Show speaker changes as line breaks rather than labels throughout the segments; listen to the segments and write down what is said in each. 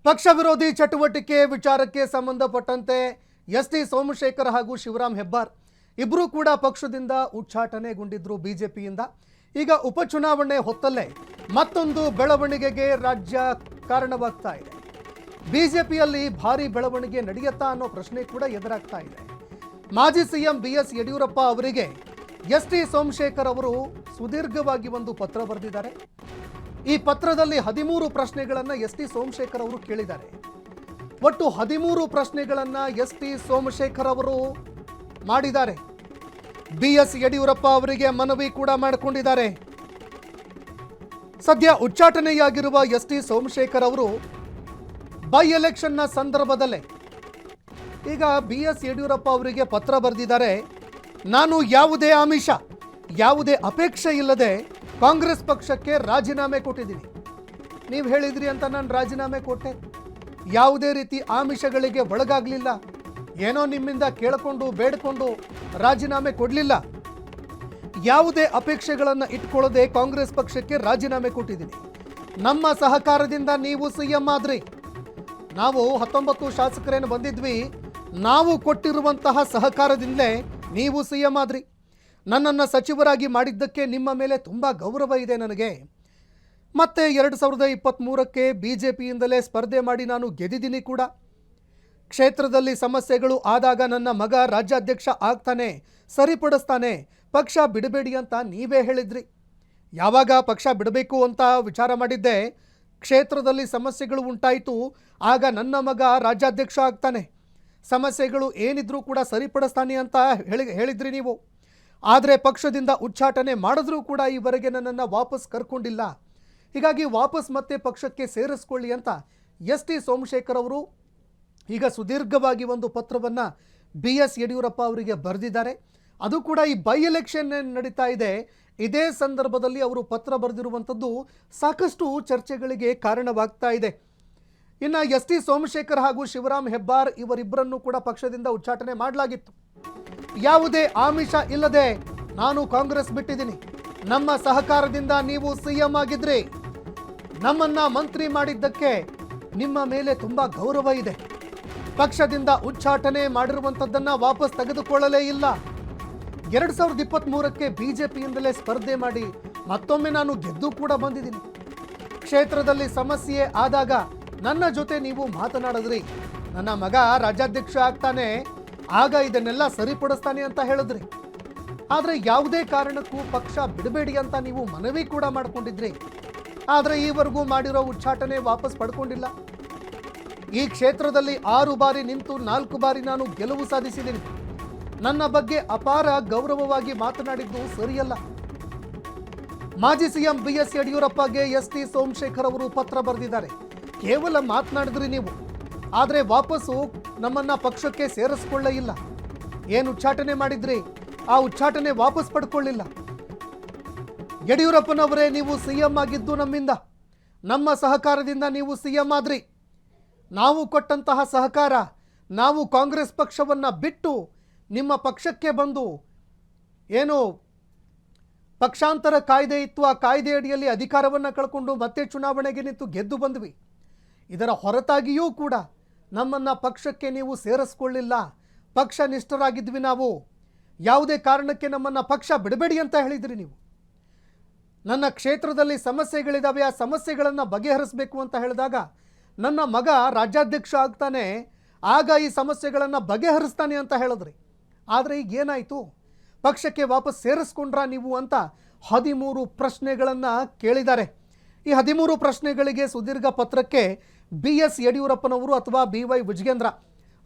ಪಕ್ಷ ವಿರೋಧಿ ಚಟುವಟಿಕೆ ವಿಚಾರಕ್ಕೆ ಸಂಬಂಧಪಟ್ಟಂತೆ ಎಸ್ ಟಿ ಸೋಮಶೇಖರ್ ಹಾಗೂ ಶಿವರಾಮ್ ಹೆಬ್ಬಾರ್ ಇಬ್ಬರೂ ಕೂಡ ಪಕ್ಷದಿಂದ ಉಚ್ಚಾಟನೆಗೊಂಡಿದ್ರು ಬಿಜೆಪಿಯಿಂದ. ಈಗ ಉಪಚುನಾವಣೆ ಹೊತ್ತಲ್ಲೇ ಮತ್ತೊಂದು ಬೆಳವಣಿಗೆಗೆ ರಾಜ್ಯ ಕಾರಣವಾಗ್ತಾ ಇದೆ. ಬಿಜೆಪಿಯಲ್ಲಿ ಭಾರಿ ಬೆಳವಣಿಗೆ ನಡೆಯುತ್ತಾ ಅನ್ನೋ ಪ್ರಶ್ನೆ ಕೂಡ ಎದುರಾಗ್ತಾ ಇದೆ. ಮಾಜಿ ಸಿಎಂ ಬಿಎಸ್ ಯಡಿಯೂರಪ್ಪ ಅವರಿಗೆ ಎಸ್ ಟಿ ಸೋಮಶೇಖರ್ ಅವರು ಸುದೀರ್ಘವಾಗಿ ಒಂದು ಪತ್ರ ಬರೆದಿದ್ದಾರೆ. ಈ ಪತ್ರದಲ್ಲಿ 13 ಪ್ರಶ್ನೆಗಳನ್ನು ಎಸ್ ಟಿ ಸೋಮಶೇಖರ್ ಅವರು ಕೇಳಿದ್ದಾರೆ. ಒಟ್ಟು 13 ಪ್ರಶ್ನೆಗಳನ್ನು ಎಸ್ ಟಿ ಸೋಮಶೇಖರ್ ಅವರು ಮಾಡಿದ್ದಾರೆ. ಬಿಎಸ್ ಯಡಿಯೂರಪ್ಪ ಅವರಿಗೆ ಮನವಿ ಕೂಡ ಮಾಡಿಕೊಂಡಿದ್ದಾರೆ. ಸದ್ಯ ಉಚ್ಚಾಟನೆಯಾಗಿರುವ ಎಸ್ ಟಿ ಸೋಮಶೇಖರ್ ಅವರು ಬೈ ಎಲೆಕ್ಷನ್ನ ಸಂದರ್ಭದಲ್ಲೇ ಈಗ ಬಿಎಸ್ ಯಡಿಯೂರಪ್ಪ ಅವರಿಗೆ ಪತ್ರ ಬರೆದಿದ್ದಾರೆ. ನಾನು ಯಾವುದೇ ಆಮಿಷ, ಯಾವುದೇ ಅಪೇಕ್ಷೆ ಇಲ್ಲದೆ ಕಾಂಗ್ರೆಸ್ ಪಕ್ಷಕ್ಕೆ ರಾಜೀನಾಮೆ ಕೊಟ್ಟಿದ್ದೀನಿ. ನೀವು ಹೇಳಿದ್ರಿ ಅಂತ ನಾನು ರಾಜೀನಾಮೆ ಕೊಟ್ಟೆ. ಯಾವುದೇ ರೀತಿ ಆಮಿಷಗಳಿಗೆ ಒಳಗಾಗಲಿಲ್ಲ. ಏನೋ ನಿಮ್ಮಿಂದ ಕೇಳಿಕೊಂಡು ಬೇಡಿಕೊಂಡು ರಾಜೀನಾಮೆ ಕೊಡಲಿಲ್ಲ. ಯಾವುದೇ ಅಪೇಕ್ಷೆಗಳನ್ನು ಇಟ್ಕೊಳ್ಳದೆ ಕಾಂಗ್ರೆಸ್ ಪಕ್ಷಕ್ಕೆ ರಾಜೀನಾಮೆ ಕೊಟ್ಟಿದ್ದೀನಿ. ನಮ್ಮ ಸಹಕಾರದಿಂದ ನೀವು ಸಿಎಂ ಆದ್ರಿ. ನಾವು 19 ಶಾಸಕರೇನು ಬಂದಿದ್ವಿ, ನಾವು ಕೊಟ್ಟಿರುವಂತಹ ಸಹಕಾರದಿಂದಲೇ ನೀವು ಸಿಎಂ ಆದ್ರಿ. ನನ್ನನ್ನು ಸಚಿವರಾಗಿ ಮಾಡಿದ್ದಕ್ಕೆ ನಿಮ್ಮ ಮೇಲೆ ತುಂಬ ಗೌರವ ಇದೆ ನನಗೆ. ಮತ್ತೆ 2023ಕ್ಕೆ ಬಿಜೆಪಿಯಿಂದಲೇ ಸ್ಪರ್ಧೆ ಮಾಡಿ ನಾನು ಗೆದ್ದಿದ್ದೀನಿ ಕೂಡ. ಕ್ಷೇತ್ರದಲ್ಲಿ ಸಮಸ್ಯೆಗಳು ಆದಾಗ ನನ್ನ ಮಗ ರಾಜ್ಯಾಧ್ಯಕ್ಷ ಆಗ್ತಾನೆ, ಸರಿಪಡಿಸ್ತಾನೆ, ಪಕ್ಷ ಬಿಡಬೇಡಿ ಅಂತ ನೀವೇ ಹೇಳಿದ್ರಿ. ಯಾವಾಗ ಪಕ್ಷ ಬಿಡಬೇಕು ಅಂತ ವಿಚಾರ ಮಾಡಿದ್ದೆ, ಕ್ಷೇತ್ರದಲ್ಲಿ ಸಮಸ್ಯೆಗಳು ಉಂಟಾಯಿತು, ಆಗ ನನ್ನ ಮಗ ರಾಜ್ಯಾಧ್ಯಕ್ಷ ಆಗ್ತಾನೆ, ಸಮಸ್ಯೆಗಳು ಏನಿದ್ರೂ ಕೂಡ ಸರಿಪಡಿಸ್ತಾನೆ ಅಂತ ಹೇಳಿದ್ರಿ ನೀವು. ಆದರೆ ಪಕ್ಷದಿಂದ ಉಚ್ಚಾಟನೆ ಮಾಡಿದ್ರೂ ಕೂಡ ಈವರೆಗೆ ನನ್ನನ್ನು ವಾಪಸ್ ಕರ್ಕೊಂಡಿಲ್ಲ. ಹೀಗಾಗಿ ವಾಪಸ್ ಮತ್ತೆ ಪಕ್ಷಕ್ಕೆ ಸೇರಿಸ್ಕೊಳ್ಳಿ ಅಂತ ಎಸ್ ಟಿ ಸೋಮಶೇಖರ್ ಅವರು ಈಗ ಸುದೀರ್ಘವಾಗಿ ಒಂದು ಪತ್ರವನ್ನು ಬಿ ಎಸ್ ಯಡಿಯೂರಪ್ಪ ಅವರಿಗೆ ಬರೆದಿದ್ದಾರೆ. ಅದು ಕೂಡ ಈ ಬೈ ಎಲೆಕ್ಷನ್ ನಡೀತಾ ಇದೆ, ಇದೇ ಸಂದರ್ಭದಲ್ಲಿ ಅವರು ಪತ್ರ ಬರೆದಿರುವಂಥದ್ದು ಸಾಕಷ್ಟು ಚರ್ಚೆಗಳಿಗೆ ಕಾರಣವಾಗ್ತಾ ಇದೆ. ಇನ್ನು ಎಸ್ ಟಿ ಸೋಮಶೇಖರ್ ಹಾಗೂ ಶಿವರಾಮ್ ಹೆಬ್ಬಾರ್ ಇವರಿಬ್ಬರನ್ನು ಕೂಡ ಪಕ್ಷದಿಂದ ಉಚ್ಚಾಟನೆ ಮಾಡಲಾಗಿತ್ತು. ಯಾವುದೇ ಆಮಿಷ ಇಲ್ಲದೆ ನಾನು ಕಾಂಗ್ರೆಸ್ ಬಿಟ್ಟಿದ್ದೀನಿ. ನಮ್ಮ ಸಹಕಾರದಿಂದ ನೀವು ಸಿಎಂ ಆಗಿದ್ರಿ. ನಮ್ಮನ್ನ ಮಂತ್ರಿ ಮಾಡಿದ್ದಕ್ಕೆ ನಿಮ್ಮ ಮೇಲೆ ತುಂಬಾ ಗೌರವ ಇದೆ. ಪಕ್ಷದಿಂದ ಉಚ್ಚಾಟನೆ ಮಾಡಿರುವಂಥದ್ದನ್ನ ವಾಪಸ್ ತೆಗೆದುಕೊಳ್ಳಲೇ ಇಲ್ಲ. 2023ಕ್ಕೆ ಬಿಜೆಪಿಯಿಂದಲೇ ಸ್ಪರ್ಧೆ ಮಾಡಿ ಮತ್ತೊಮ್ಮೆ ನಾನು ಗೆದ್ದು ಕೂಡ ಬಂದಿದ್ದೀನಿ. ಕ್ಷೇತ್ರದಲ್ಲಿ ಸಮಸ್ಯೆ ಆದಾಗ ನನ್ನ ಜೊತೆ ನೀವು ಮಾತನಾಡಿದ್ರಿ. ನನ್ನ ಮಗ ರಾಜ್ಯಾಧ್ಯಕ್ಷ ಆಗ್ತಾನೆ, ಆಗ ಇದನ್ನೆಲ್ಲ ಸರಿಪಡಿಸ್ತಾನೆ ಅಂತ ಹೇಳಿದ್ರಿ. ಆದರೆ ಯಾವುದೇ ಕಾರಣಕ್ಕೂ ಪಕ್ಷ ಬಿಡಬೇಡಿ ಅಂತ ನೀವು ಮನವಿ ಕೂಡ ಮಾಡ್ಕೊಂಡಿದ್ರಿ. ಆದರೆ ಈವರೆಗೂ ಮಾಡಿರೋ ಉಚ್ಚಾಟನೆ ವಾಪಸ್ ಪಡ್ಕೊಂಡಿಲ್ಲ. ಈ ಕ್ಷೇತ್ರದಲ್ಲಿ 6 ಬಾರಿ ನಿಂತು 4 ಬಾರಿ ನಾನು ಗೆಲುವು ಸಾಧಿಸಿದ್ದೀನಿ. ನನ್ನ ಬಗ್ಗೆ ಅಪಾರ ಗೌರವವಾಗಿ ಮಾತನಾಡಿದ್ದು ಸರಿಯಲ್ಲ. ಮಾಜಿ ಸಿಎಂ ಬಿಎಸ್ ಯಡಿಯೂರಪ್ಪಗೆ ಎಸ್ ಟಿ ಸೋಮಶೇಖರ್ ಅವರು ಪತ್ರ ಬರೆದಿದ್ದಾರೆ. ಕೇವಲ ಮಾತನಾಡಿದ್ರಿ ನೀವು, ಆದರೆ ವಾಪಸ್ಸು ನಮ್ಮನ್ನ ಪಕ್ಷಕ್ಕೆ ಸೇರಿಸ್ಕೊಳ್ಳೇ ಇಲ್ಲ. ಏನು ಉಚ್ಚಾಟನೆ ಮಾಡಿದ್ರಿ, ಆ ಉಚ್ಚಾಟನೆ ವಾಪಸ್ ಪಡ್ಕೊಳ್ಳಿಲ್ಲ. ಯಡಿಯೂರಪ್ಪನವರೇ, ನೀವು ಸಿಎಂ ಆಗಿದ್ದು ನಮ್ಮಿಂದ, ನಮ್ಮ ಸಹಕಾರದಿಂದ ನೀವು ಸಿಎಂ ಆದ್ರಿ. ನಾವು ಕೊಟ್ಟಂತಹ ಸಹಕಾರ, ನಾವು ಕಾಂಗ್ರೆಸ್ ಪಕ್ಷವನ್ನು ಬಿಟ್ಟು ನಿಮ್ಮ ಪಕ್ಷಕ್ಕೆ ಬಂದು ಏನು ಪಕ್ಷಾಂತರ ಕಾಯ್ದೆ ಇತ್ತು, ಆ ಕಾಯ್ದೆ ಅಡಿಯಲ್ಲಿ ಅಧಿಕಾರವನ್ನು ಕಳ್ಕೊಂಡು ಮತ್ತೆ ಚುನಾವಣೆಗೆ ನಿಂತು ಗೆದ್ದು ಬಂದ್ವಿ. ಇದರ ಹೊರತಾಗಿಯೂ ಕೂಡ ನಮ್ಮನ್ನು ಪಕ್ಷಕ್ಕೆ ನೀವು ಸೇರಿಸ್ಕೊಳ್ಳಿಲ್ಲ. ಪಕ್ಷ ನಿಷ್ಠರಾಗಿದ್ವಿ ನಾವು. ಯಾವುದೇ ಕಾರಣಕ್ಕೆ ನಮ್ಮನ್ನು ಪಕ್ಷ ಬಿಡಬೇಡಿ ಅಂತ ಹೇಳಿದ್ರಿ ನೀವು. ನನ್ನ ಕ್ಷೇತ್ರದಲ್ಲಿ ಸಮಸ್ಯೆಗಳಿದ್ದಾವೆ, ಆ ಸಮಸ್ಯೆಗಳನ್ನು ಬಗೆಹರಿಸಬೇಕು ಅಂತ ಹೇಳಿದಾಗ ನನ್ನ ಮಗ ರಾಜ್ಯಾಧ್ಯಕ್ಷ ಆಗ್ತಾನೆ, ಆಗ ಈ ಸಮಸ್ಯೆಗಳನ್ನು ಬಗೆಹರಿಸ್ತಾನೆ ಅಂತ ಹೇಳಿದ್ರಿ. ಆದರೆ ಈಗ ಏನಾಯಿತು, ಪಕ್ಷಕ್ಕೆ ವಾಪಸ್ ಸೇರಿಸ್ಕೊಂಡ್ರಾ ನೀವು ಅಂತ 13 ಪ್ರಶ್ನೆಗಳನ್ನು ಕೇಳಿದ್ದಾರೆ. ಈ 13 ಪ್ರಶ್ನೆಗಳಿಗೆ ಸುದೀರ್ಘ ಪತ್ರಕ್ಕೆ ಬಿ ಎಸ್ ಯಡಿಯೂರಪ್ಪನವರು ಅಥವಾ ಬಿ ವೈ ವಿಜಯೇಂದ್ರ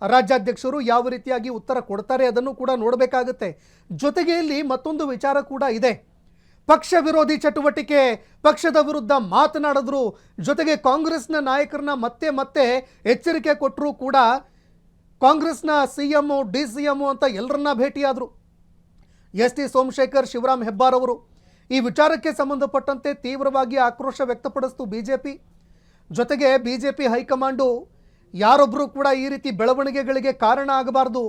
ರಾಜ್ಯಾಧ್ಯಕ್ಷರು ಯಾವ ರೀತಿಯಾಗಿ ಉತ್ತರ ಕೊಡ್ತಾರೆ ಅದನ್ನು ಕೂಡ ನೋಡಬೇಕಾಗುತ್ತೆ. ಜೊತೆಗೆ ಇಲ್ಲಿ ಮತ್ತೊಂದು ವಿಚಾರ ಕೂಡ ಇದೆ. ಪಕ್ಷ ವಿರೋಧಿ ಚಟುವಟಿಕೆ, ಪಕ್ಷದ ವಿರುದ್ಧ ಮಾತನಾಡಿದ್ರು, ಜೊತೆಗೆ ಕಾಂಗ್ರೆಸ್ನ ನಾಯಕರನ್ನ ಮತ್ತೆ ಮತ್ತೆ ಎಚ್ಚರಿಕೆ ಕೊಟ್ಟರು ಕೂಡ. ಕಾಂಗ್ರೆಸ್ನ ಸಿಎಂ ಡಿ ಸಿಎಂ ಅಂತ ಎಲ್ಲರನ್ನ ಭೇಟಿಯಾದರು ಎಸ್ ಟಿ ಸೋಮಶೇಖರ್, ಶಿವರಾಮ್ ಹೆಬ್ಬಾರ್ ಅವರು. ಈ ವಿಚಾರಕ್ಕೆ ಸಂಬಂಧಪಟ್ಟಂತೆ ತೀವ್ರವಾಗಿ ಆಕ್ರೋಶ ವ್ಯಕ್ತಪಡಿಸಿತು ಬಿಜೆಪಿ. ಜೊತೆಗೆ ಬಿಜೆಪಿ ಹೈಕಮಾಂಡು ಯಾರೊಬ್ಬರು ಕೂಡ ಈ ರೀತಿ ಬೆಳವಣಿಗೆಗಳಿಗೆ ಕಾರಣ ಆಗಬಾರ್ದು,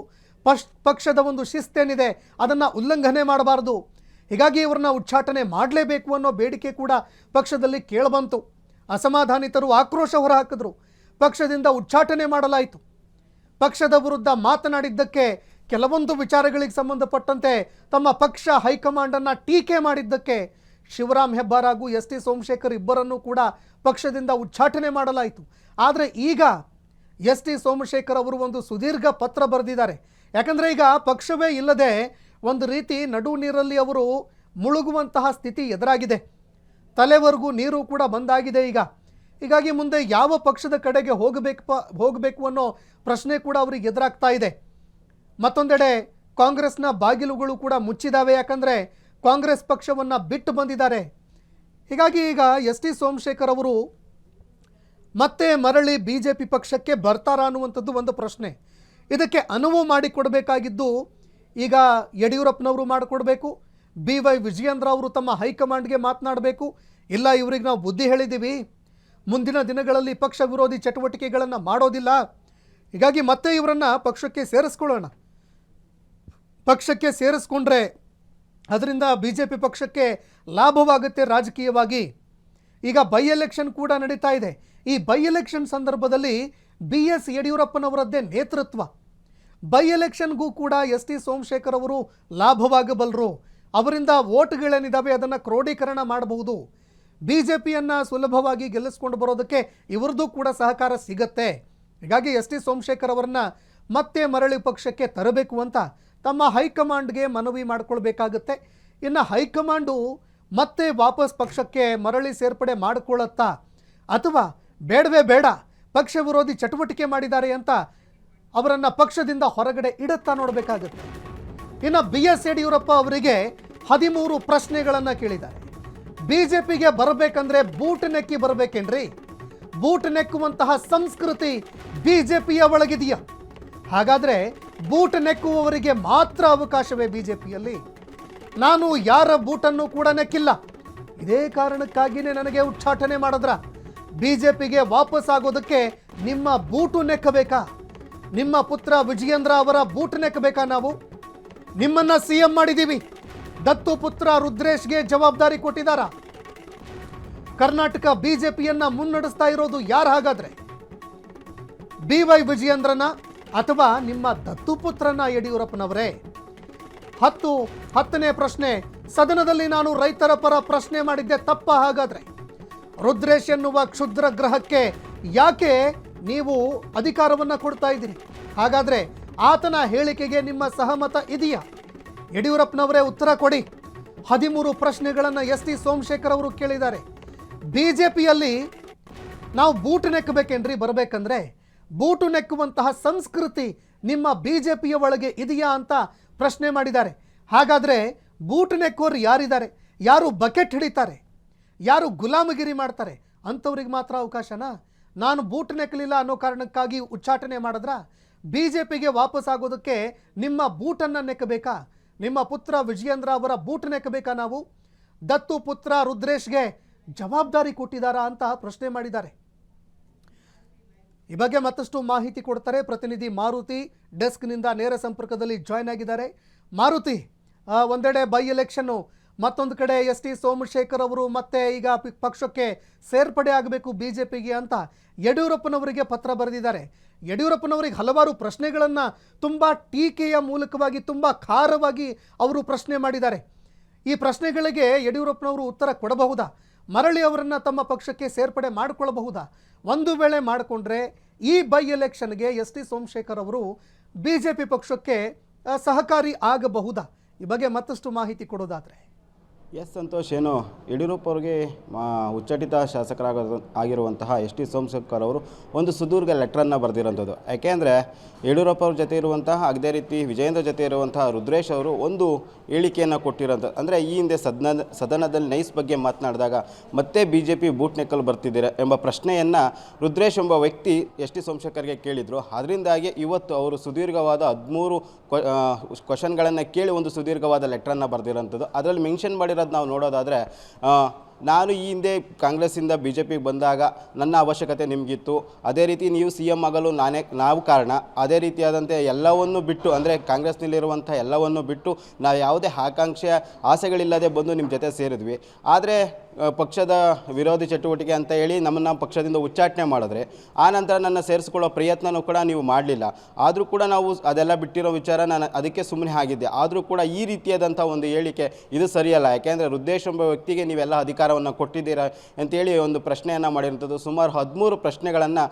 ಪಕ್ಷದ ಒಂದು ಶಿಸ್ತೇನಿದೆ ಅದನ್ನು ಉಲ್ಲಂಘನೆ ಮಾಡಬಾರ್ದು, ಹೀಗಾಗಿ ಇವರನ್ನ ಉಚ್ಚಾಟನೆ ಮಾಡಲೇಬೇಕು ಅನ್ನೋ ಬೇಡಿಕೆ ಕೂಡ ಪಕ್ಷದಲ್ಲಿ ಕೇಳಬಂತು. ಅಸಮಾಧಾನಿತರು ಆಕ್ರೋಶ ಹೊರಹಾಕಿದ್ರು. ಪಕ್ಷದಿಂದ ಉಚ್ಚಾಟನೆ ಮಾಡಲಾಯಿತು. ಪಕ್ಷದ ವಿರುದ್ಧ ಮಾತನಾಡಿದ್ದಕ್ಕೆ, ಕೆಲವೊಂದು ವಿಚಾರಗಳಿಗೆ ಸಂಬಂಧಪಟ್ಟಂತೆ ತಮ್ಮ ಪಕ್ಷ ಹೈಕಮಾಂಡನ್ನು ಟೀಕೆ ಮಾಡಿದ್ದಕ್ಕೆ ಶಿವರಾಮ್ ಹೆಬ್ಬಾರ್ ಹಾಗೂ ಎಸ್ ಟಿ ಸೋಮಶೇಖರ್ ಇಬ್ಬರನ್ನೂ ಕೂಡ ಪಕ್ಷದಿಂದ ಉಚ್ಚಾಟನೆ ಮಾಡಲಾಯಿತು. ಆದರೆ ಈಗ ಎಸ್ ಟಿ ಸೋಮಶೇಖರ್ ಅವರು ಒಂದು ಸುದೀರ್ಘ ಪತ್ರ ಬರೆದಿದ್ದಾರೆ. ಯಾಕಂದರೆ ಈಗ ಪಕ್ಷವೇ ಇಲ್ಲದೆ ಒಂದು ರೀತಿ ನಡು ನೀರಲ್ಲಿ ಅವರು ಮುಳುಗುವಂತಹ ಸ್ಥಿತಿ ಎದುರಾಗಿದೆ. ತಲೆವರೆಗೂ ನೀರು ಕೂಡ ಬಂದಾಗಿದೆ ಹೀಗಾಗಿ ಮುಂದೆ ಯಾವ ಪಕ್ಷದ ಕಡೆಗೆ ಹೋಗಬೇಕು ಅನ್ನೋ ಪ್ರಶ್ನೆ ಕೂಡ ಅವರಿಗೆ ಎದುರಾಗ್ತಾ ಇದೆ. ಮತ್ತೊಂದೆಡೆ ಕಾಂಗ್ರೆಸ್ನ ಬಾಗಿಲುಗಳು ಕೂಡ ಮುಚ್ಚಿದಾವೆ. ಯಾಕಂದರೆ ಕಾಂಗ್ರೆಸ್ ಪಕ್ಷವನ್ನು ಬಿಟ್ಟು ಬಂದಿದ್ದಾರೆ. ಹೀಗಾಗಿ ಈಗ ಎಸ್ ಟಿ ಸೋಮಶೇಖರ್ ಅವರು ಮತ್ತೆ ಮರಳಿ BJP ಪಕ್ಷಕ್ಕೆ ಬರ್ತಾರಾ ಅನ್ನುವಂಥದ್ದು ಒಂದು ಪ್ರಶ್ನೆ. ಇದಕ್ಕೆ ಅನುವು ಮಾಡಿಕೊಡಬೇಕಾಗಿದ್ದು ಈಗ ಯಡಿಯೂರಪ್ಪನವರು ಮಾಡಿಕೊಡ್ಬೇಕು, BY ವಿಜಯೇಂದ್ರ ಅವರು ತಮ್ಮ ಹೈಕಮಾಂಡ್ಗೆ ಮಾತನಾಡಬೇಕು. ಇಲ್ಲ, ಇವ್ರಿಗೆ ನಾವು ಬುದ್ಧಿ ಹೇಳಿದ್ದೀವಿ, ಮುಂದಿನ ದಿನಗಳಲ್ಲಿ ಪಕ್ಷ ವಿರೋಧಿ ಚಟುವಟಿಕೆಗಳನ್ನು ಮಾಡೋದಿಲ್ಲ, ಹೀಗಾಗಿ ಮತ್ತೆ ಇವರನ್ನು ಪಕ್ಷಕ್ಕೆ ಸೇರಿಸ್ಕೊಳ್ಳೋಣ. ಪಕ್ಷಕ್ಕೆ ಸೇರಿಸ್ಕೊಂಡ್ರೆ ಅದರಿಂದ BJP ಪಕ್ಷಕ್ಕೆ ಲಾಭವಾಗುತ್ತೆ ರಾಜಕೀಯವಾಗಿ. ಈಗ ಬೈ ಎಲೆಕ್ಷನ್ ಕೂಡ ನಡೀತಾ ಇದೆ. ಈ ಬೈ ಎಲೆಕ್ಷನ್ ಸಂದರ್ಭದಲ್ಲಿ BS ಯಡಿಯೂರಪ್ಪನವರದ್ದೇ ನೇತೃತ್ವ. ಬೈ ಎಲೆಕ್ಷನ್ಗೂ ಕೂಡ ಎಸ್ ಟಿ ಸೋಮಶೇಖರ್ ಅವರು ಲಾಭವಾಗಬಲ್ಲರು. ಅವರಿಂದ ವೋಟ್ಗಳೇನಿದ್ದಾವೆ ಅದನ್ನು ಕ್ರೋಢೀಕರಣ ಮಾಡಬಹುದು. BJPಯನ್ನು ಸುಲಭವಾಗಿ ಗೆಲ್ಲಿಸ್ಕೊಂಡು ಬರೋದಕ್ಕೆ ಇವರದ್ದು ಕೂಡ ಸಹಕಾರ ಸಿಗತ್ತೆ. ಹೀಗಾಗಿ ಎಸ್ ಟಿ ಸೋಮಶೇಖರ್ ಅವರನ್ನು ಮತ್ತೆ ಮರಳಿ ಪಕ್ಷಕ್ಕೆ ತರಬೇಕು ಅಂತ ತಮ್ಮ ಹೈಕಮಾಂಡ್ಗೆ ಮನವಿ ಮಾಡಿಕೊಳ್ಬೇಕಾಗತ್ತೆ. ಇನ್ನು ಹೈಕಮಾಂಡು ಮತ್ತೆ ವಾಪಸ್ ಪಕ್ಷಕ್ಕೆ ಮರಳಿ ಸೇರ್ಪಡೆ ಮಾಡಿಕೊಳ್ಳುತ್ತಾ ಅಥವಾ ಬೇಡವೇ ಬೇಡ, ಪಕ್ಷ ವಿರೋಧಿ ಚಟುವಟಿಕೆ ಮಾಡಿದ್ದಾರೆ ಅಂತ ಅವರನ್ನು ಪಕ್ಷದಿಂದ ಹೊರಗಡೆ ಇಡುತ್ತಾ ನೋಡಬೇಕಾಗುತ್ತೆ. ಇನ್ನು BS ಯಡಿಯೂರಪ್ಪ ಅವರಿಗೆ 13 ಪ್ರಶ್ನೆಗಳನ್ನು ಕೇಳಿದ್ದಾರೆ. BJPಗೆ ಬರಬೇಕಂದ್ರೆ ಬೂಟ್ ನೆಕ್ಕಿ ಬರಬೇಕೇನ್ರಿ? ಬೂಟ್ ನೆಕ್ಕುವಂತಹ ಸಂಸ್ಕೃತಿ BJPಯ ಒಳಗಿದೆಯಾ? ಹಾಗಾದರೆ ಬೂಟ್ ನೆಕ್ಕುವವರಿಗೆ ಮಾತ್ರ ಅವಕಾಶವೇ BJPಯಲ್ಲಿ? ನಾನು ಯಾರ ಬೂಟನ್ನು ಕೂಡ ನೆಕ್ಕಿಲ್ಲ. ಇದೇ ಕಾರಣಕ್ಕಾಗಿಯೇ ನನಗೆ ಉಚ್ಚಾಟನೆ ಮಾಡಿದ್ರ. BJPಗೆ ವಾಪಸ್ ಆಗೋದಕ್ಕೆ ನಿಮ್ಮ ಬೂಟು ನೆಕ್ಕಬೇಕಾ? ನಿಮ್ಮ ಪುತ್ರ ವಿಜಯೇಂದ್ರ ಅವರ ಬೂಟ್ ನೆಕ್ಕಬೇಕಾ? ನಾವು ನಿಮ್ಮನ್ನ CM ಮಾಡಿದ್ದೀವಿ. ದತ್ತು ಪುತ್ರ ರುದ್ರೇಶ್ಗೆ ಜವಾಬ್ದಾರಿ ಕೊಟ್ಟಿದ್ದಾರ? ಕರ್ನಾಟಕ BJPಯನ್ನ ಮುನ್ನಡೆಸ್ತಾ ಇರೋದು ಯಾರು ಹಾಗಾದ್ರೆ? BY ವಿಜಯೇಂದ್ರನ ಅಥವಾ ನಿಮ್ಮ ದತ್ತುಪುತ್ರನ ಯಡಿಯೂರಪ್ಪನವರೇ? 10ನೇ ಪ್ರಶ್ನೆ, ಸದನದಲ್ಲಿ ನಾನು ರೈತರ ಪರ ಪ್ರಶ್ನೆ ಮಾಡಿದ್ದೆ ತಪ್ಪ? ಹಾಗಾದ್ರೆ ರುದ್ರೇಶ್ ಎನ್ನುವ ಕ್ಷುದ್ರ ಗ್ರಹಕ್ಕೆ ಯಾಕೆ ನೀವು ಅಧಿಕಾರವನ್ನು ಕೊಡ್ತಾ ಇದ್ದೀರಿ? ಹಾಗಾದ್ರೆ ಆತನ ಹೇಳಿಕೆಗೆ ನಿಮ್ಮ ಸಹಮತ ಇದೆಯಾ? ಯಡಿಯೂರಪ್ಪನವರೇ ಉತ್ತರ ಕೊಡಿ. 13 ಪ್ರಶ್ನೆಗಳನ್ನು ಎಸ್ ಟಿ ಸೋಮಶೇಖರ್ ಅವರು ಕೇಳಿದ್ದಾರೆ. BJPಯಲ್ಲಿ ನಾವು ಬೂಟು ನೆಕ್ಕಬೇಕೇನ್ರಿ ಬರಬೇಕಂದ್ರೆ? ಬೂಟು ನೆಕ್ಕುವಂತಹ ಸಂಸ್ಕೃತಿ ನಿಮ್ಮ BJPಯ ಒಳಗೆ ಇದೆಯಾ ಅಂತ ಪ್ರಶ್ನೆ ಮಾಡಿದ್ದಾರೆ. ಹಾಗಾದರೆ ಬೂಟು ನೆಕ್ಕೋರು ಯಾರಿದ್ದಾರೆ? ಯಾರು ಬಕೆಟ್ ಹಿಡಿತಾರೆ, ಯಾರು ಗುಲಾಮಗಿರಿ ಮಾಡ್ತಾರೆ ಅಂಥವ್ರಿಗೆ ಮಾತ್ರ ಅವಕಾಶನಾ? ನಾನು ಬೂಟ್ ನೆಕ್ಕಲಿಲ್ಲ ಅನ್ನೋ ಕಾರಣಕ್ಕಾಗಿ ಉಚ್ಚಾಟನೆ ಮಾಡಿದ್ರ? BJPಗೆ ವಾಪಸ್ ಆಗೋದಕ್ಕೆ ನಿಮ್ಮ ಬೂಟನ್ನು ನೆಕ್ಕಬೇಕಾ? ನಿಮ್ಮ ಪುತ್ರ ವಿಜಯೇಂದ್ರ ಅವರ ಬೂಟ್ ನೆಕ್ಕಬೇಕಾ? ನಾವು ದತ್ತು ಪುತ್ರ ರುದ್ರೇಶ್ಗೆ ಜವಾಬ್ದಾರಿ ಕೊಟ್ಟಿದ್ದಾರಾ ಅಂತ ಪ್ರಶ್ನೆ ಮಾಡಿದ್ದಾರೆ. ಈ ಬಗ್ಗೆ ಮತ್ತಷ್ಟು ಮಾಹಿತಿ ಕೊಡ್ತಾರೆ ಪ್ರತಿನಿಧಿ ಮಾರುತಿ. ಡೆಸ್ಕ್ನಿಂದ ನೇರ ಸಂಪರ್ಕದಲ್ಲಿ ಜಾಯ್ನ್ ಆಗಿದ್ದಾರೆ. ಮಾರುತಿ, ಒಂದೆಡೆ ಬೈ ಎಲೆಕ್ಷನ್ನು, ಮತ್ತೊಂದು ಕಡೆ ಎಸ್ ಟಿ ಸೋಮಶೇಖರ್ ಅವರು ಮತ್ತೆ ಈಗ ಪಕ್ಷಕ್ಕೆ ಸೇರ್ಪಡೆ ಆಗಬೇಕು BJPಗೆ ಅಂತ ಯಡಿಯೂರಪ್ಪನವರಿಗೆ ಪತ್ರ ಬರೆದಿದ್ದಾರೆ. ಯಡಿಯೂರಪ್ಪನವರಿಗೆ ಹಲವಾರು ಪ್ರಶ್ನೆಗಳನ್ನು ತುಂಬ ಟೀಕೆಯ ಮೂಲಕವಾಗಿ ತುಂಬ ಖಾರವಾಗಿ ಅವರು ಪ್ರಶ್ನೆ ಮಾಡಿದ್ದಾರೆ. ಈ ಪ್ರಶ್ನೆಗಳಿಗೆ ಯಡಿಯೂರಪ್ಪನವರು ಉತ್ತರ ಕೊಡಬಹುದಾ? ಮರಳಿ ಅವರನ್ನು ತಮ್ಮ ಪಕ್ಷಕ್ಕೆ ಸೇರ್ಪಡೆ ಮಾಡಿಕೊಳ್ಳಬಹುದಾ? ಒಂದು ವೇಳೆ ಮಾಡಿಕೊಂಡ್ರೆ ಈ ಬೈ ಎಲೆಕ್ಷನ್ಗೆ ಎಸ್ ಟಿ ಸೋಮಶೇಖರ್ ಅವರು BJP ಪಕ್ಷಕ್ಕೆ ಸಹಕಾರಿ ಆಗಬಹುದಾ? ಈ ಬಗ್ಗೆ ಮತ್ತಷ್ಟು ಮಾಹಿತಿ ಕೊಡೋದಾದರೆ.
ಎಸ್ ಸಂತೋಷ್, ಏನು ಯಡಿಯೂರಪ್ಪ ಅವರಿಗೆ ಉಚ್ಚಾಟಿತ ಆಗಿರುವಂತಹ ಎಸ್ ಟಿ ಸೋಮಶೇಖರ್ ಅವರು ಒಂದು ಸುದೀರ್ಘ ಲೆಟ್ರನ್ನು ಬರೆದಿರೋಂಥದ್ದು. ಯಾಕೆಂದರೆ ಯಡಿಯೂರಪ್ಪ ಅವ್ರ ಜೊತೆ ಇರುವಂತಹ ಅದೇ ರೀತಿ ವಿಜಯೇಂದ್ರ ಜೊತೆ ಇರುವಂತಹ ರುದ್ರೇಶ್ ಅವರು ಒಂದು ಹೇಳಿಕೆಯನ್ನು ಕೊಟ್ಟಿರೋಂಥದ್ದು. ಅಂದರೆ ಈ ಹಿಂದೆ ಸದನದಲ್ಲಿ ನೈಸ್ ಬಗ್ಗೆ ಮಾತನಾಡಿದಾಗ ಮತ್ತೆ BJP ಬೂಟ್ ನೆಕ್ಕಲು ಬರ್ತಿದ್ದೀರಾ ಎಂಬ ಪ್ರಶ್ನೆಯನ್ನು ರುದ್ರೇಶ್ ಎಂಬ ವ್ಯಕ್ತಿ ಎಸ್ ಟಿ ಸೋಮಶೇಖರ್ಗೆ ಕೇಳಿದರು. ಅದರಿಂದಾಗಿ ಇವತ್ತು ಅವರು ಸುದೀರ್ಘವಾದ 13 ಕ್ವಶನ್ಗಳನ್ನು ಕೇಳಿ ಒಂದು ಸುದೀರ್ಘವಾದ ಲೆಟ್ರನ್ನು ಬರೆದಿರೋಂಥದ್ದು. ಅದರಲ್ಲಿ ಮೆನ್ಷನ್ ಮಾಡಿರೋದು ನಾವು ನೋಡೋದಾದರೆ ನಾನು ಈ ಹಿಂದೆ ಕಾಂಗ್ರೆಸ್ಸಿಂದ BJPಗೆ ಬಂದಾಗ ನನ್ನ ಅವಶ್ಯಕತೆ ನಿಮಗಿತ್ತು, ಅದೇ ರೀತಿ ನೀವು CM ಆಗಲು ನಾವು ಕಾರಣ. ಅದೇ ರೀತಿಯಾದಂತೆ ಎಲ್ಲವನ್ನು ಬಿಟ್ಟು, ಅಂದರೆ ಕಾಂಗ್ರೆಸ್ನಲ್ಲಿರುವಂಥ ಎಲ್ಲವನ್ನು ಬಿಟ್ಟು ನಾವು ಯಾವುದೇ ಆಕಾಂಕ್ಷೆ ಆಸೆಗಳಿಲ್ಲದೆ ಬಂದು ನಿಮ್ಮ ಜೊತೆ ಸೇರಿದ್ವಿ. ಆದರೆ ಪಕ್ಷದ ವಿರೋಧಿ ಚಟುವಟಿಕೆ ಅಂತ ಹೇಳಿ ನಮ್ಮನ್ನು ಪಕ್ಷದಿಂದ ಉಚ್ಚಾಟನೆ ಮಾಡಿದ್ರೆ, ಆನಂತರ ನನ್ನ ಸೇರಿಸ್ಕೊಳ್ಳೋ ಪ್ರಯತ್ನವೂ ಕೂಡ ನೀವು ಮಾಡಲಿಲ್ಲ. ಆದರೂ ಕೂಡ ನಾವು ಅದೆಲ್ಲ ಬಿಟ್ಟಿರೋ ವಿಚಾರ ನಾನು ಅದಕ್ಕೆ ಸುಮ್ಮನೆ ಆಗಿದ್ದೆ. ಆದರೂ ಕೂಡ ಈ ರೀತಿಯಾದಂಥ ಒಂದು ಹೇಳಿಕೆ ಇದು ಸರಿಯಲ್ಲ. ಯಾಕೆಂದರೆ ರುದ್ರೇಶ್ ಎಂಬ ವ್ಯಕ್ತಿಗೆ ನೀವೆಲ್ಲ ಅಧಿಕಾರವನ್ನು ಕೊಟ್ಟಿದ್ದೀರಾ ಅಂತೇಳಿ ಒಂದು ಪ್ರಶ್ನೆಯನ್ನು ಮಾಡಿರೋಂಥದ್ದು. ಸುಮಾರು 13 ಪ್ರಶ್ನೆಗಳನ್ನು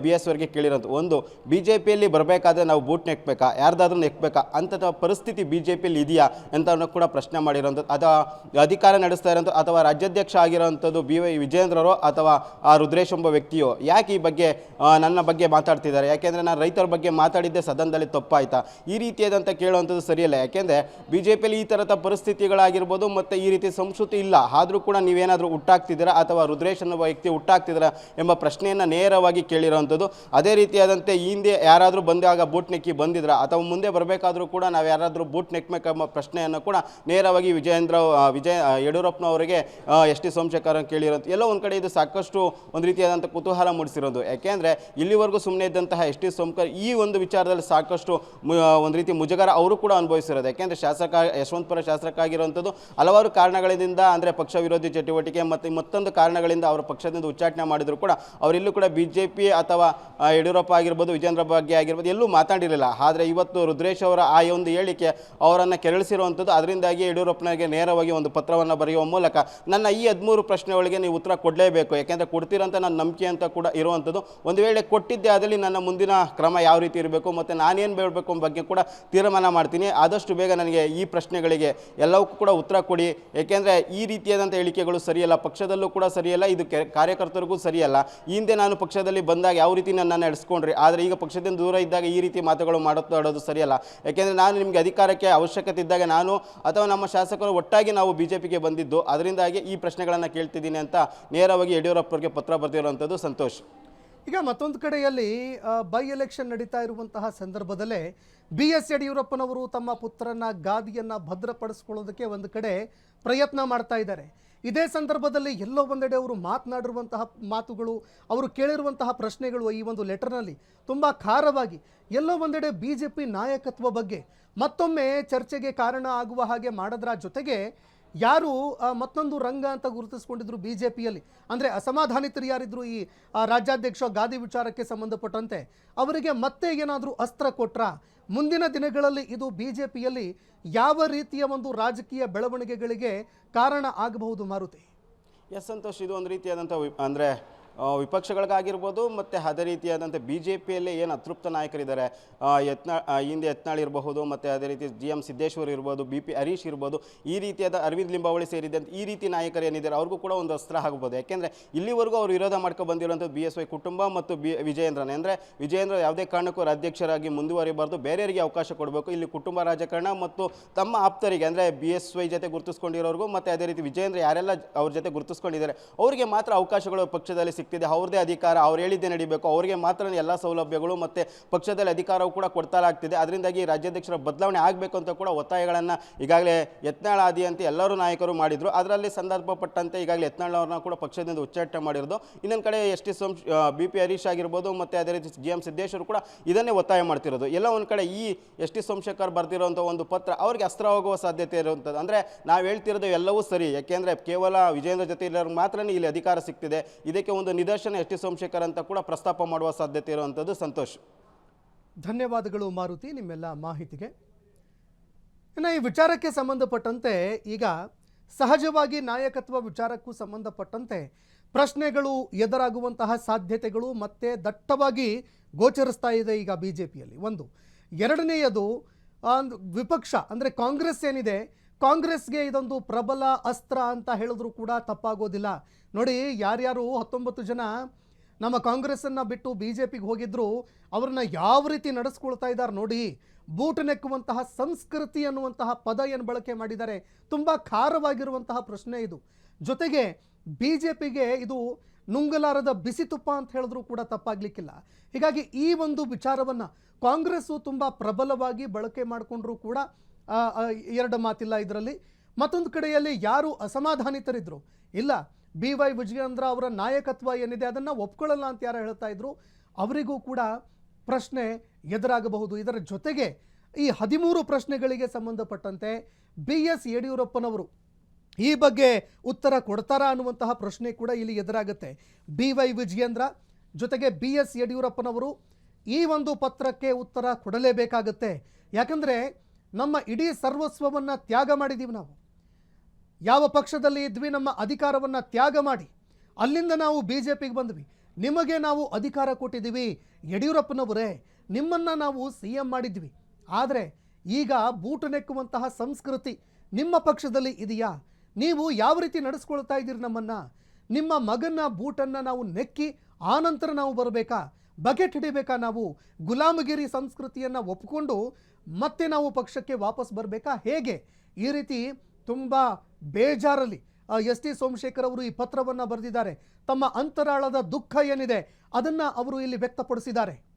BS ಅವರಿಗೆ ಕೇಳಿರೋಂಥ. ಒಂದು, BJPಯಲ್ಲಿ ಬರಬೇಕಾದ್ರೆ ನಾವು ಬೂಟ್ ನೆಕ್ಬೇಕಾ, ಯಾರ್ದಾದ್ರೂ ನೆಕ್ಬೇಕಾ ಅಂಥ ಪರಿಸ್ಥಿತಿ BJPಯಲ್ಲಿ ಇದೆಯಾ ಅಂತ ಕೂಡ ಪ್ರಶ್ನೆ ಮಾಡಿರೋಂಥದ್ದು. ಅಥವಾ ಅಧಿಕಾರ ನಡೆಸ್ತಾ ಇರೋಂಥ ಅಥವಾ ರಾಜ್ಯಾಧ್ಯಕ್ಷ ಆಗಿರೋಂಥದ್ದು BY ವಿಜೇಂದ್ರರೋ ಅಥವಾ ಆ ರುದ್ರೇಶ್ ಎಂಬ ವ್ಯಕ್ತಿಯೋ ಯಾಕೆ ಈ ಬಗ್ಗೆ ನನ್ನ ಬಗ್ಗೆ ಮಾತಾಡ್ತಿದ್ದಾರೆ? ಯಾಕೆಂದರೆ ನಾನು ರೈತರ ಬಗ್ಗೆ ಮಾತಾಡಿದ್ದೆ ಸದನದಲ್ಲಿ ತಪ್ಪಾಯ್ತಾ? ಈ ರೀತಿಯಾದಂಥ ಕೇಳುವಂಥದ್ದು ಸರಿಯಲ್ಲ. ಯಾಕೆಂದರೆ BJPಯಲ್ಲಿ ಈ ಥರದ ಪರಿಸ್ಥಿತಿಗಳಾಗಿರ್ಬೋದು ಮತ್ತು ಈ ರೀತಿ ಸಂಸ್ಕೃತಿ ಇಲ್ಲ. ಆದರೂ ಕೂಡ ನೀವೇನಾದರೂ ಹುಟ್ಟಾಗ್ತಿದ್ದೀರಾ ಅಥವಾ ರುದ್ರೇಶ್ ಅನ್ನೋ ವ್ಯಕ್ತಿ ಹುಟ್ಟಾಗ್ತಿದ್ದೀರಾ ಎಂಬ ಪ್ರಶ್ನೆಯನ್ನು ನೇರವಾಗಿ ಕೇಳಿರೋವಂಥದ್ದು. ಅದೇ ರೀತಿಯಾದಂತೆ ಈ ಹಿಂದೆ ಯಾರಾದರೂ ಬಂದಾಗ ಬೂಟ್ ನೆಕ್ಕಿ ಬಂದಿದ್ರಾ ಅಥವಾ ಮುಂದೆ ಬರಬೇಕಾದ್ರೂ ಕೂಡ ನಾವು ಯಾರಾದರೂ ಬೂಟ್ ನೆಕ್ಬೇಕೆಂಬ ಪ್ರಶ್ನೆಯನ್ನು ಕೂಡ ನೇರವಾಗಿ ಯಡಿಯೂರಪ್ಪನವರಿಗೆ ST ಸೋಮಶೇಖರ್ ಕೇಳಿರೋದು. ಎಲ್ಲೋ ಒಂದು ಕಡೆ ಇದು ಸಾಕಷ್ಟು ಒಂದು ರೀತಿಯಾದಂಥ ಕುತೂಹಲ ಮೂಡಿಸಿರೋದು. ಯಾಕೆಂದರೆ ಇಲ್ಲಿವರೆಗೂ ಸುಮ್ಮನೆ ಇದ್ದಂತಹ ST ಸೋಮಶೇಖರ್ ಈ ಒಂದು ವಿಚಾರದಲ್ಲಿ ಸಾಕಷ್ಟು ಒಂದು ರೀತಿ ಮುಜುಗರ ಅವರು ಕೂಡ ಅನುಭವಿಸಿರೋದು. ಯಾಕೆಂದರೆ ಯಶವಂತಪುರ ಶಾಸಕರಾಗಿರುವಂಥದ್ದು ಹಲವಾರು ಕಾರಣಗಳಿಂದ, ಅಂದರೆ ಪಕ್ಷ ವಿರೋಧಿ ಚಟುವಟಿಕೆ ಮತ್ತು ಮತ್ತೊಂದು ಕಾರಣಗಳಿಂದ ಅವರ ಪಕ್ಷದಿಂದ ಉಚ್ಚಾಟನೆ ಮಾಡಿದ್ರು ಕೂಡ ಅವರೆಲ್ಲೂ ಕೂಡ BJP ಅಥವಾ ಯಡಿಯೂರಪ್ಪ ಆಗಿರ್ಬೋದು, ವಿಜೇಂದ್ರ ಬಗ್ಗೆ ಆಗಿರ್ಬೋದು ಎಲ್ಲೂ ಮಾತಾಡಿರಲಿಲ್ಲ. ಆದರೆ ಇವತ್ತು ರುದ್ರೇಶ್ ಅವರ ಆ ಒಂದು ಹೇಳಿಕೆ ಅವರನ್ನು ಕೆರಳಿಸಿರುವಂಥದ್ದು. ಅದರಿಂದಾಗಿ ಯಡಿಯೂರಪ್ಪನಿಗೆ ನೇರವಾಗಿ ಒಂದು ಪತ್ರವನ್ನು ಬರೆಯುವ ಮೂಲಕ ನನ್ನ ಈ 13 ಪ್ರಶ್ನೆಗಳಿಗೆ ನೀವು ಉತ್ತರ ಕೊಡಲೇಬೇಕು, ಯಾಕೆಂದರೆ ಕೊಡ್ತೀರಂತ ನನ್ನ ನಂಬಿಕೆ ಅಂತ ಕೂಡ ಇರುವಂಥದ್ದು. ಒಂದು ವೇಳೆ ಕೊಟ್ಟಿದ್ದೆ ಅದರಲ್ಲಿ ನನ್ನ ಮುಂದಿನ ಕ್ರಮ ಯಾವ ರೀತಿ ಇರಬೇಕು ಮತ್ತು ನಾನೇನು ಬೇಡಬೇಕು ಅನ್ನೋ ಬಗ್ಗೆ ಕೂಡ ತೀರ್ಮಾನ ಮಾಡ್ತೀನಿ. ಆದಷ್ಟು ಬೇಗ ನನಗೆ ಈ ಪ್ರಶ್ನೆಗಳಿಗೆ ಎಲ್ಲವಕ್ಕೂ ಕೂಡ ಉತ್ತರ ಕೊಡಿ. ಏಕೆಂದರೆ ಈ ರೀತಿಯಾದಂಥ ಹೇಳಿಕೆಗಳು ಸರಿಯಲ್ಲ, ಪಕ್ಷದಲ್ಲೂ ಕೂಡ ಸರಿಯಲ್ಲ, ಇದು ಕಾರ್ಯಕರ್ತರಿಗೂ ಸರಿಯಲ್ಲ. ಈ ಹಿಂದೆ ನಾನು ಪಕ್ಷದಲ್ಲಿ ಬಂದಾಗ ಯಾವ ರೀತಿ ನನ್ನನ್ನು ನಡೆಸ್ಕೊಂಡ್ರಿ, ಆದರೆ ಈಗ ಪಕ್ಷದಿಂದ ದೂರ ಇದ್ದಾಗ ಈ ರೀತಿ ಮಾತುಗಳು ಮಾಡೋದು ಸರಿಯಲ್ಲ. ಯಾಕೆಂದರೆ ನಾನು ನಿಮಗೆ ಅಧಿಕಾರಕ್ಕೆ ಅವಶ್ಯಕತೆ ಇದ್ದಾಗ ನಾನು ಅಥವಾ ನಮ್ಮ ಶಾಸಕರು ಒಟ್ಟಾಗಿ ನಾವು BJPಗೆ ಬಂದಿದ್ದು, ಅದರಿಂದಾಗಿ ಈ ಪ್ರಶ್ನೆಗಳನ್ನು ಕೇಳ್ತಿದ್ದೀನಿ ಅಂತ ನೇರವಾಗಿ ಯಡಿಯೂರಪ್ಪರಿಗೆ ಪತ್ರ ಬರೆದಿರುವಂಥದ್ದು. ಸಂತೋಷ್,
ಈಗ ಮತ್ತೊಂದು ಕಡೆಯಲ್ಲಿ ಬೈ ಎಲೆಕ್ಷನ್ ನಡೀತಾ ಇರುವಂತಹ ಸಂದರ್ಭದಲ್ಲೇ BS ಯಡಿಯೂರಪ್ಪನವರು ತಮ್ಮ ಪುತ್ರನ ಗಾದಿಯನ್ನು ಭದ್ರಪಡಿಸ್ಕೊಳ್ಳೋದಕ್ಕೆ ಒಂದು ಕಡೆ ಪ್ರಯತ್ನ ಮಾಡ್ತಾ ಇದ್ದಾರೆ. ಇದೇ ಸಂದರ್ಭದಲ್ಲಿ ಎಲ್ಲೋ ಒಂದೆಡೆ ಅವರು ಮಾತನಾಡಿರುವಂತಹ ಮಾತುಗಳು, ಅವರು ಕೇಳಿರುವಂತಹ ಪ್ರಶ್ನೆಗಳು ಈ ಒಂದು ಲೆಟರ್ನಲ್ಲಿ ತುಂಬ ಖಾರವಾಗಿ ಎಲ್ಲೋ ಒಂದೆಡೆ BJP ನಾಯಕತ್ವ ಬಗ್ಗೆ ಮತ್ತೊಮ್ಮೆ ಚರ್ಚೆಗೆ ಕಾರಣ ಆಗುವ ಹಾಗೆ ಮಾಡೋದ್ರ ಜೊತೆಗೆ ಯಾರು ಮತ್ತೊಂದು ರಂಗ ಅಂತ ಗುರುತಿಸ್ಕೊಂಡಿದ್ರು BJPಯಲ್ಲಿ, ಅಂದರೆ ಅಸಮಾಧಾನಿತರು ಯಾರಿದ್ರು ಈ ರಾಜ್ಯಾಧ್ಯಕ್ಷ ಗಾದಿ ವಿಚಾರಕ್ಕೆ ಸಂಬಂಧಪಟ್ಟಂತೆ ಅವರಿಗೆ ಮತ್ತೆ ಏನಾದರೂ ಅಸ್ತ್ರ ಕೊಟ್ರಾ? ಮುಂದಿನ ದಿನಗಳಲ್ಲಿ ಇದು BJPಯಲ್ಲಿ ಯಾವ ರೀತಿಯ ಒಂದು ರಾಜಕೀಯ ಬೆಳವಣಿಗೆಗಳಿಗೆ ಕಾರಣ ಆಗಬಹುದು ಮಾರುತಿ?
ಎಸ್ ಸಂತೋಷ್, ಇದು ಒಂದು ರೀತಿಯಾದಂಥ ಅಂದರೆ ವಿಪಕ್ಷಗಳಿಗಾಗಿರ್ಬೋದು ಮತ್ತು ಅದೇ ರೀತಿಯಾದಂಥ BJPಯಲ್ಲಿ ಏನು ಅತೃಪ್ತ ನಾಯಕರಿದ್ದಾರೆ, ಹಿಂದೆ ಯತ್ನಾಳ್ ಇರಬಹುದು ಮತ್ತು ಅದೇ ರೀತಿ GM ಸಿದ್ದೇಶ್ವರ್ ಇರ್ಬೋದು, BP ಹರೀಶ್ ಇರ್ಬೋದು, ಈ ರೀತಿಯಾದ ಅರವಿಂದ್ ಲಿಂಬಾವಳಿ ಸೇರಿದಂತೆ ಈ ರೀತಿ ನಾಯಕರು ಏನಿದ್ದಾರೆ ಅವ್ರಿಗೂ ಕೂಡ ಒಂದು ಅಸ್ತ್ರ ಆಗ್ಬೋದು. ಯಾಕೆಂದರೆ ಇಲ್ಲಿವರೆಗೂ ಅವರು ವಿರೋಧ ಮಾಡ್ಕೊಂಡು ಬಂದಿರುವಂಥದ್ದು BSY ಕುಟುಂಬ ಮತ್ತು ವಿಜಯೇಂದ್ರನೇ. ಅಂದರೆ ವಿಜಯೇಂದ್ರ ಯಾವುದೇ ಕಾರಣಕ್ಕೂ ರಾಜ್ಯಾಧ್ಯಕ್ಷರಾಗಿ ಮುಂದುವರಿಬಾರ್ದು, ಬೇರೆಯವರಿಗೆ ಅವಕಾಶ ಕೊಡಬೇಕು. ಇಲ್ಲಿ ಕುಟುಂಬ ರಾಜಕಾರಣ ಮತ್ತು ತಮ್ಮ ಆಪ್ತರಿಗೆ ಅಂದರೆ BSY ಜೊತೆ ಗುರುತಿಸ್ಕೊಂಡಿರೋರಿಗೂ ಮತ್ತು ಅದೇ ರೀತಿ ವಿಜಯೇಂದ್ರ ಯಾರೆಲ್ಲ ಅವ್ರ ಜೊತೆ ಗುರುತಿಸ್ಕೊಂಡಿದ್ದಾರೆ ಅವರಿಗೆ ಮಾತ್ರ ಅವಕಾಶಗಳು ಪಕ್ಷದಲ್ಲಿ ಸಿಗ್ತಿದೆ. ಅವ್ರದೇ ಅಧಿಕಾರ, ಅವ್ರು ಹೇಳಿದ್ದೇ ನಡಿಬೇಕು, ಅವರಿಗೆ ಮಾತ್ರ ಎಲ್ಲ ಸೌಲಭ್ಯಗಳು ಮತ್ತು ಪಕ್ಷದಲ್ಲಿ ಅಧಿಕಾರವು ಕೂಡ ಕೊಡ್ತಾಲಾಗ್ತಿದೆ. ಅದರಿಂದಾಗಿ ರಾಜ್ಯಾಧ್ಯಕ್ಷರ ಬದಲಾವಣೆ ಆಗಬೇಕು ಅಂತ ಕೂಡ ಒತ್ತಾಯಗಳನ್ನು ಈಗಾಗಲೇ ಯತ್ನಾಳ್ ಆದಿ ಅಂತ ಎಲ್ಲರೂ ನಾಯಕರು ಮಾಡಿದರು. ಅದರಲ್ಲಿ ಸಂದರ್ಭಪಟ್ಟಂತೆ ಈಗಾಗಲೇ ಯತ್ನಾಳ್ ಅವ್ರನ್ನ ಕೂಡ ಪಕ್ಷದಿಂದ ಉಚ್ಚಾಟನೆ ಮಾಡಿರೋದು. ಇನ್ನೊಂದು ಕಡೆ ST BP ಹರೀಶ್ ಆಗಿರ್ಬೋದು ಮತ್ತು ಅದೇ ರೀತಿ GM ಸಿದ್ದೇಶ್ವರ್ ಕೂಡ ಇದನ್ನೇ ಒತ್ತಾಯ ಮಾಡ್ತಿರೋದು. ಎಲ್ಲ ಒಂದು ಕಡೆ ಈ ST ಸೋಮಶೇಖರ್ ಬರೆದಿರುವಂಥ ಒಂದು ಪತ್ರ ಅವರಿಗೆ ಅಸ್ತ್ರ ಹೋಗುವ ಸಾಧ್ಯತೆ ಇರುವಂಥದ್ದು. ಅಂದರೆ ನಾವು ಹೇಳ್ತಿರೋದು ಎಲ್ಲವೂ ಸರಿ, ಯಾಕೆಂದರೆ ಕೇವಲ ವಿಜೇಂದ್ರ ಜೊತೆ ಇರೋರು ಮಾತ್ರ ಇಲ್ಲಿ ಅಧಿಕಾರ ಸಿಗ್ತಿದೆ. ಇದಕ್ಕೆ ಒಂದು ನಿದರ್ಶನ ST ಸೋಮಶೇಖರ್ ಅಂತ ಕೂಡ ಪ್ರಸ್ತಾಪ ಮಾಡುವ ಸಾಧ್ಯತೆ ಇರುವಂಥದ್ದು. ಸಂತೋಷ್,
ಧನ್ಯವಾದಗಳು ಮಾರುತಿ ನಿಮ್ಮೆಲ್ಲ ಮಾಹಿತಿಗೆ. ಇನ್ನು ಈ ವಿಚಾರಕ್ಕೆ ಸಂಬಂಧಪಟ್ಟಂತೆ ಈಗ ಸಹಜವಾಗಿ ನಾಯಕತ್ವ ವಿಚಾರಕ್ಕೂ ಸಂಬಂಧಪಟ್ಟಂತೆ ಪ್ರಶ್ನೆಗಳು ಎದುರಾಗುವಂತಹ ಸಾಧ್ಯತೆಗಳು ಮತ್ತೆ ದಟ್ಟವಾಗಿ ಗೋಚರಿಸ್ತಾ ಇದೆ ಈಗ BJPಯಲ್ಲಿ. ಒಂದು ಎರಡನೆಯದು ವಿಪಕ್ಷ ಅಂದರೆ ಕಾಂಗ್ರೆಸ್ ಏನಿದೆ, ಕಾಂಗ್ರೆಸ್ಗೆ ಇದೊಂದು ಪ್ರಬಲ ಅಸ್ತ್ರ ಅಂತ ಹೇಳಿದ್ರು ಕೂಡ ತಪ್ಪಾಗೋದಿಲ್ಲ. ನೋಡಿ, ಯಾರ್ಯಾರು 19 ಜನ ನಮ್ಮ ಕಾಂಗ್ರೆಸ್ಸನ್ನು ಬಿಟ್ಟು BJPಗೆ ಹೋಗಿದ್ರು ಅವ್ರನ್ನ ಯಾವ ರೀತಿ ನಡೆಸ್ಕೊಳ್ತಾ ಇದ್ದಾರೆ ನೋಡಿ. ಬೂಟ್ ನೆಕ್ಕುವಂತಹ ಸಂಸ್ಕೃತಿ ಅನ್ನುವಂತಹ ಪದ ಏನು ಬಳಕೆ ಮಾಡಿದ್ದಾರೆ, ತುಂಬ ಖಾರವಾಗಿರುವಂತಹ ಪ್ರಶ್ನೆ ಇದು. ಜೊತೆಗೆ BJPಗೆ ಇದು ನುಂಗಲಾರದ ಬಿಸಿ ತುಪ್ಪ ಅಂತ ಹೇಳಿದ್ರು ಕೂಡ ತಪ್ಪಾಗಲಿಕ್ಕಿಲ್ಲ. ಹೀಗಾಗಿ ಈ ಒಂದು ವಿಚಾರವನ್ನು ಕಾಂಗ್ರೆಸ್ಸು ತುಂಬ ಪ್ರಬಲವಾಗಿ ಬಳಕೆ ಮಾಡಿಕೊಂಡ್ರೂ ಕೂಡ ಎರಡು ಮಾತಿಲ್ಲ ಇದರಲ್ಲಿ. ಮತ್ತೊಂದು ಕಡೆಯಲ್ಲಿ ಯಾರು ಅಸಮಾಧಾನಿತರಿದ್ರು, ಇಲ್ಲ ಬಿ ವೈ ವಿಜಯೇಂದ್ರ ಅವರ ನಾಯಕತ್ವ ಏನಿದೆ ಅದನ್ನು ಒಪ್ಕೊಳ್ಳಲ್ಲ ಅಂತ ಯಾರು ಹೇಳ್ತಾ ಇದ್ರು, ಅವರಿಗೂ ಕೂಡ ಪ್ರಶ್ನೆ ಎದುರಾಗಬಹುದು. ಇದರ ಜೊತೆಗೆ ಈ 13 ಪ್ರಶ್ನೆಗಳಿಗೆ ಸಂಬಂಧಪಟ್ಟಂತೆ ಬಿ ಎಸ್ ಯಡಿಯೂರಪ್ಪನವರು ಈ ಬಗ್ಗೆ ಉತ್ತರ ಕೊಡ್ತಾರಾ ಅನ್ನುವಂತಹ ಪ್ರಶ್ನೆ ಕೂಡ ಇಲ್ಲಿ ಎದುರಾಗುತ್ತೆ. ಬಿ ವೈ ವಿಜಯೇಂದ್ರ ಜೊತೆಗೆ ಬಿ ಎಸ್ ಯಡಿಯೂರಪ್ಪನವರು ಈ ಒಂದು ಪತ್ರಕ್ಕೆ ಉತ್ತರ ಕೊಡಲೇಬೇಕಾಗತ್ತೆ. ಯಾಕಂದರೆ ನಮ್ಮ ಇಡೀ ಸರ್ವಸ್ವವನ್ನು ತ್ಯಾಗ ಮಾಡಿದ್ದೀವಿ ನಾವು. ಯಾವ ಪಕ್ಷದಲ್ಲಿ ಇದ್ವಿ, ನಮ್ಮ ಅಧಿಕಾರವನ್ನು ತ್ಯಾಗ ಮಾಡಿ ಅಲ್ಲಿಂದ ನಾವು ಬಿ ಜೆ ಪಿಗೆ ಬಂದ್ವಿ. ನಿಮಗೆ ನಾವು ಅಧಿಕಾರ ಕೊಟ್ಟಿದ್ದೀವಿ ಯಡಿಯೂರಪ್ಪನವರೇ, ನಿಮ್ಮನ್ನು ನಾವು ಸಿ ಎಂ ಮಾಡಿದ್ವಿ. ಆದರೆ ಈಗ ಬೂಟು ನೆಕ್ಕುವಂತಹ ಸಂಸ್ಕೃತಿ ನಿಮ್ಮ ಪಕ್ಷದಲ್ಲಿ ಇದೆಯಾ? ನೀವು ಯಾವ ರೀತಿ ನಡೆಸ್ಕೊಳ್ತಾ ಇದ್ದೀರಿ ನಮ್ಮನ್ನು? ನಿಮ್ಮ ಮಗನ ಬೂಟನ್ನು ನಾವು ನೆಕ್ಕಿ ಆನಂತರ ನಾವು ಬರಬೇಕಾ? ಬಕೆಟ್ ಹಿಡಿಬೇಕಾ? ನಾವು ಗುಲಾಮಗಿರಿ ಸಂಸ್ಕೃತಿಯನ್ನು ಒಪ್ಪಿಕೊಂಡು ಮತ್ತೆ ನಾವು ಪಕ್ಷಕ್ಕೆ ವಾಪಸ್ ಬರಬೇಕಾ? ಹೇಗೆ? ಈ ರೀತಿ ತುಂಬ ಬೇಜಾರಲ್ಲಿ ಎಸ್ ಟಿ ಸೋಮಶೇಖರ್ ಅವರು ಈ ಪತ್ರವನ್ನು ಬರೆದಿದ್ದಾರೆ. ತಮ್ಮ ಅಂತರಾಳದ ದುಃಖ ಏನಿದೆ ಅದನ್ನು ಅವರು ಇಲ್ಲಿ ವ್ಯಕ್ತಪಡಿಸಿದ್ದಾರೆ.